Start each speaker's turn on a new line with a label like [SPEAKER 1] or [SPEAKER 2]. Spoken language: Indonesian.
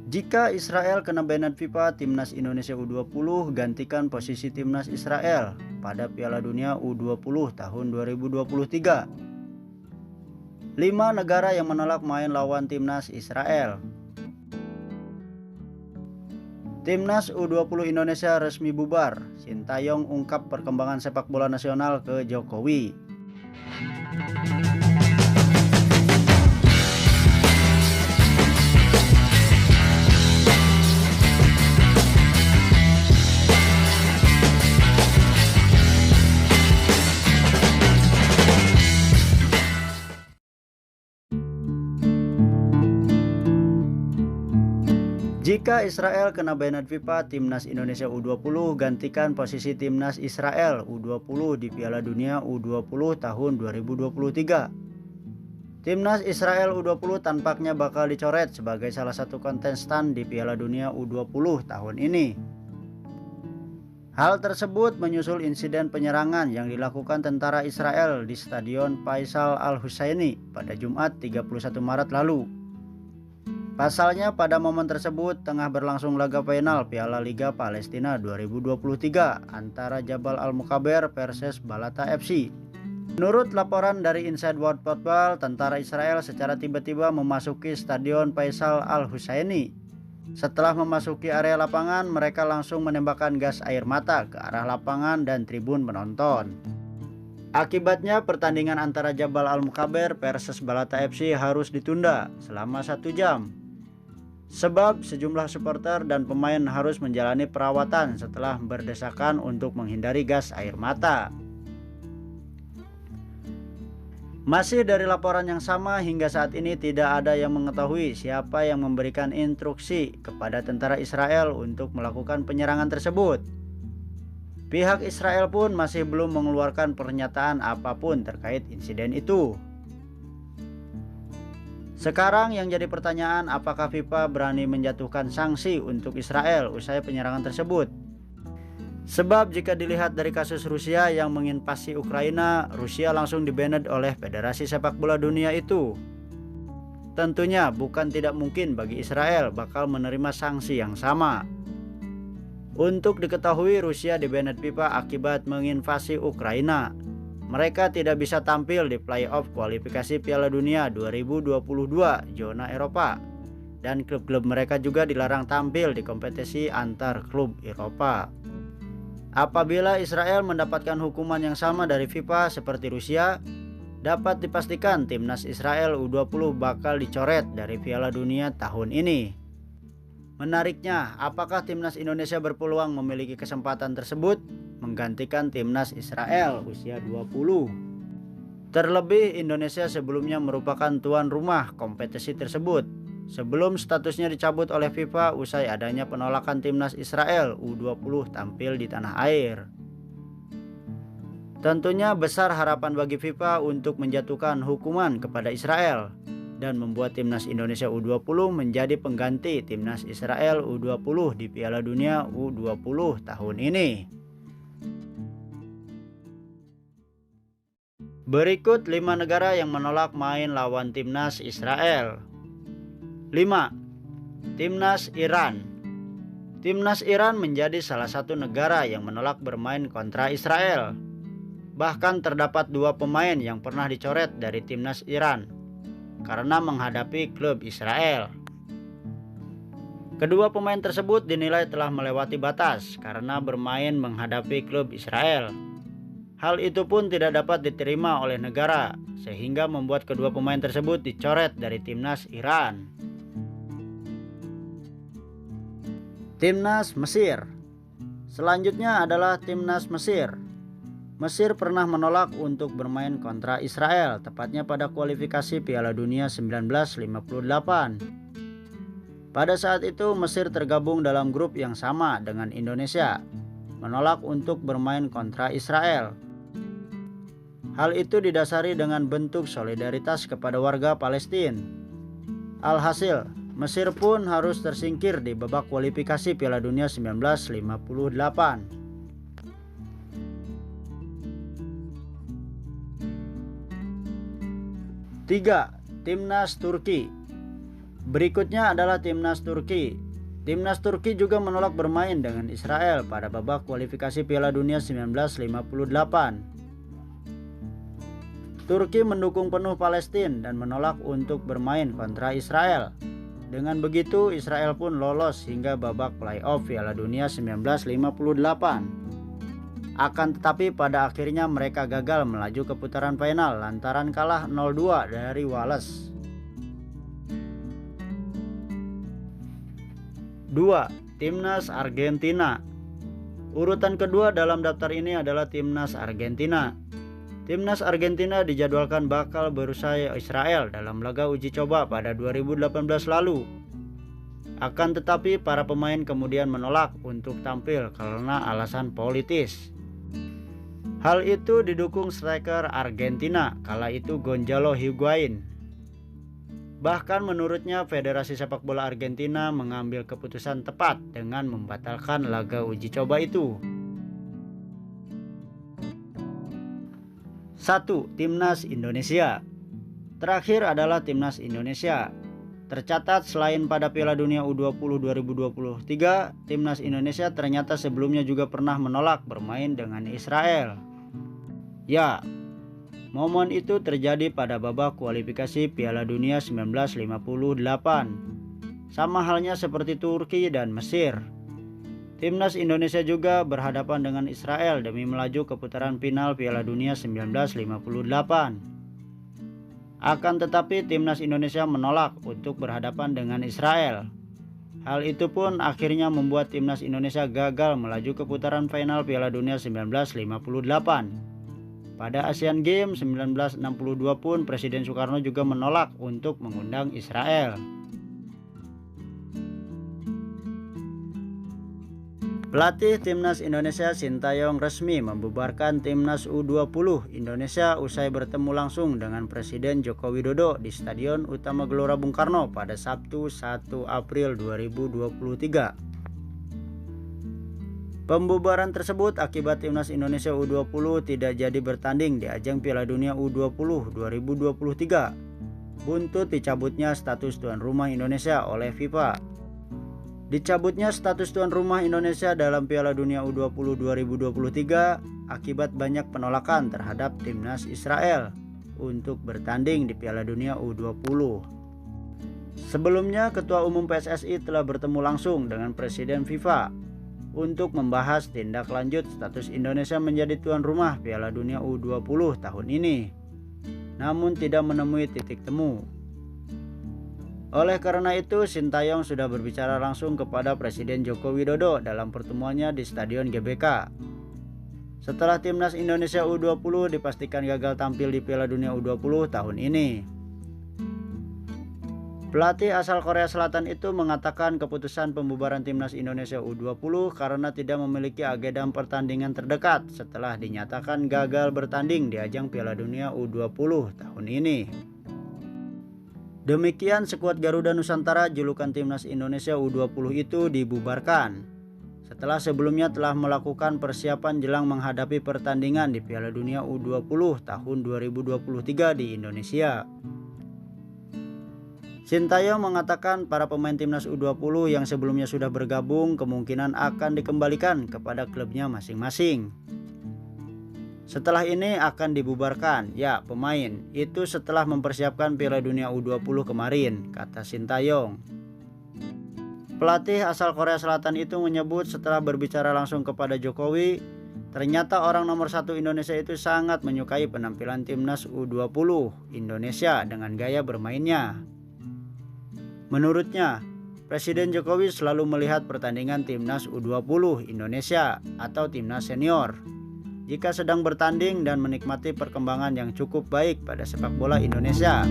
[SPEAKER 1] Jika Israel kena banan FIFA, timnas Indonesia U20 gantikan posisi timnas Israel pada Piala Dunia U20 tahun 2023. 5 negara yang menolak main lawan timnas Israel. Timnas U20 Indonesia resmi bubar. Sintayong ungkap perkembangan sepak bola nasional ke Jokowi. Jika Israel kena banan FIFA, timnas Indonesia U20 gantikan posisi timnas Israel U20 di Piala Dunia U20 tahun 2023. Timnas Israel U20 tampaknya bakal dicoret sebagai salah satu kontestan di Piala Dunia U20 tahun ini. Hal tersebut menyusul insiden penyerangan yang dilakukan tentara Israel di Stadion Faisal Al-Husaini pada Jumat 31 Maret lalu. Pasalnya pada momen tersebut tengah berlangsung laga final Piala Liga Palestina 2023 antara Jabal Al-Mukaber versus Balata FC. Menurut laporan dari Inside World Football, tentara Israel secara tiba-tiba memasuki Stadion Faisal Al-Husaini. Setelah memasuki area lapangan, mereka langsung menembakkan gas air mata ke arah lapangan dan tribun penonton. Akibatnya pertandingan antara Jabal Al-Mukaber versus Balata FC harus ditunda selama 1 jam. Sebab sejumlah supporter dan pemain harus menjalani perawatan setelah berdesakan untuk menghindari gas air mata. Masih dari laporan yang sama, hingga saat ini tidak ada yang mengetahui siapa yang memberikan instruksi kepada tentara Israel untuk melakukan penyerangan tersebut. Pihak Israel pun masih belum mengeluarkan pernyataan apapun terkait insiden itu. Sekarang yang jadi pertanyaan, apakah FIFA berani menjatuhkan sanksi untuk Israel usai penyerangan tersebut? Sebab jika dilihat dari kasus Rusia yang menginvasi Ukraina, Rusia langsung dibanned oleh Federasi Sepak Bola Dunia itu. Tentunya bukan tidak mungkin bagi Israel bakal menerima sanksi yang sama. Untuk diketahui, Rusia dibanned FIFA akibat menginvasi Ukraina. Mereka tidak bisa tampil di playoff kualifikasi Piala Dunia 2022 zona Eropa. Dan klub-klub mereka juga dilarang tampil di kompetisi antar klub Eropa. Apabila Israel mendapatkan hukuman yang sama dari FIFA seperti Rusia, dapat dipastikan timnas Israel U20 bakal dicoret dari Piala Dunia tahun ini. Menariknya, apakah timnas Indonesia berpeluang memiliki kesempatan tersebut menggantikan timnas Israel usia 20? Terlebih Indonesia sebelumnya merupakan tuan rumah kompetisi tersebut sebelum statusnya dicabut oleh FIFA usai adanya penolakan timnas Israel U20 tampil di tanah air. Tentunya besar harapan bagi FIFA untuk menjatuhkan hukuman kepada Israel dan membuat timnas Indonesia U20 menjadi pengganti timnas Israel U20 di Piala Dunia U20 tahun ini. Berikut 5 negara yang menolak main lawan timnas Israel. 5. Timnas Iran. Timnas Iran menjadi salah satu negara yang menolak bermain kontra Israel. Bahkan terdapat 2 pemain yang pernah dicoret dari timnas Iran karena menghadapi klub Israel. Kedua pemain tersebut dinilai telah melewati batas karena bermain menghadapi klub Israel. Hal itu pun tidak dapat diterima oleh negara, sehingga membuat kedua pemain tersebut dicoret dari timnas Iran. Timnas Mesir. Selanjutnya adalah timnas Mesir. Mesir pernah menolak untuk bermain kontra Israel, tepatnya pada kualifikasi Piala Dunia 1958. Pada saat itu Mesir tergabung dalam grup yang sama dengan Indonesia, menolak untuk bermain kontra Israel. Hal itu didasari dengan bentuk solidaritas kepada warga Palestina. Alhasil, Mesir pun harus tersingkir di babak kualifikasi Piala Dunia 1958. 3. Timnas Turki. Berikutnya adalah timnas Turki. Timnas Turki juga menolak bermain dengan Israel pada babak kualifikasi Piala Dunia 1958. Turki mendukung penuh Palestina dan menolak untuk bermain kontra Israel. Dengan begitu, Israel pun lolos hingga babak playoff Piala Dunia 1958. Akan tetapi pada akhirnya mereka gagal melaju ke putaran final lantaran kalah 0-2 dari Wales. 2. Timnas Argentina. Urutan kedua dalam daftar ini adalah Timnas Argentina. Timnas Argentina dijadwalkan bakal berusaha Israel dalam laga uji coba pada 2018 lalu. Akan tetapi para pemain kemudian menolak untuk tampil karena alasan politis. Hal itu didukung striker Argentina kala itu Gonzalo Higuain. Bahkan menurutnya Federasi Sepak Bola Argentina mengambil keputusan tepat dengan membatalkan laga uji coba itu. 1. Timnas Indonesia. Terakhir adalah Timnas Indonesia. Tercatat selain pada Piala Dunia U20 2023, Timnas Indonesia ternyata sebelumnya juga pernah menolak bermain dengan Israel. Ya, momen itu terjadi pada babak kualifikasi Piala Dunia 1958. Sama halnya seperti Turki dan Mesir. Timnas Indonesia juga berhadapan dengan Israel demi melaju ke putaran final Piala Dunia 1958. Akan tetapi Timnas Indonesia menolak untuk berhadapan dengan Israel. Hal itu pun akhirnya membuat Timnas Indonesia gagal melaju ke putaran final Piala Dunia 1958. Pada Asian Games 1962 pun Presiden Soekarno juga menolak untuk mengundang Israel. Pelatih Timnas Indonesia Sintayong resmi membubarkan Timnas U20 Indonesia usai bertemu langsung dengan Presiden Joko Widodo di Stadion Utama Gelora Bung Karno pada Sabtu 1 April 2023. Pembubaran tersebut akibat Timnas Indonesia U20 tidak jadi bertanding di ajang Piala Dunia U20 2023. Buntut dicabutnya status tuan rumah Indonesia oleh FIFA. Dicabutnya status tuan rumah Indonesia dalam Piala Dunia U20 2023 akibat banyak penolakan terhadap Timnas Israel untuk bertanding di Piala Dunia U20. Sebelumnya, Ketua Umum PSSI telah bertemu langsung dengan Presiden FIFA untuk membahas tindak lanjut status Indonesia menjadi tuan rumah Piala Dunia U20 tahun ini, namun tidak menemui titik temu. Oleh karena itu, Sintayong sudah berbicara langsung kepada Presiden Joko Widodo dalam pertemuannya di Stadion GBK. Setelah Timnas Indonesia U20 dipastikan gagal tampil di Piala Dunia U20 tahun ini. Pelatih asal Korea Selatan itu mengatakan keputusan pembubaran Timnas Indonesia U20 karena tidak memiliki agenda pertandingan terdekat setelah dinyatakan gagal bertanding di ajang Piala Dunia U20 tahun ini. Demikian skuad Garuda Nusantara julukan Timnas Indonesia U20 itu dibubarkan setelah sebelumnya telah melakukan persiapan jelang menghadapi pertandingan di Piala Dunia U20 tahun 2023 di Indonesia. Sintayong mengatakan para pemain Timnas U20 yang sebelumnya sudah bergabung kemungkinan akan dikembalikan kepada klubnya masing-masing. Setelah ini akan dibubarkan, ya pemain, itu setelah mempersiapkan Piala Dunia U20 kemarin, kata Sintayong. Pelatih asal Korea Selatan itu menyebut setelah berbicara langsung kepada Jokowi, ternyata orang nomor 1 Indonesia itu sangat menyukai penampilan Timnas U20 Indonesia dengan gaya bermainnya. Menurutnya, Presiden Jokowi selalu melihat pertandingan Timnas U20 Indonesia atau Timnas Senior jika sedang bertanding dan menikmati perkembangan yang cukup baik pada sepak bola Indonesia.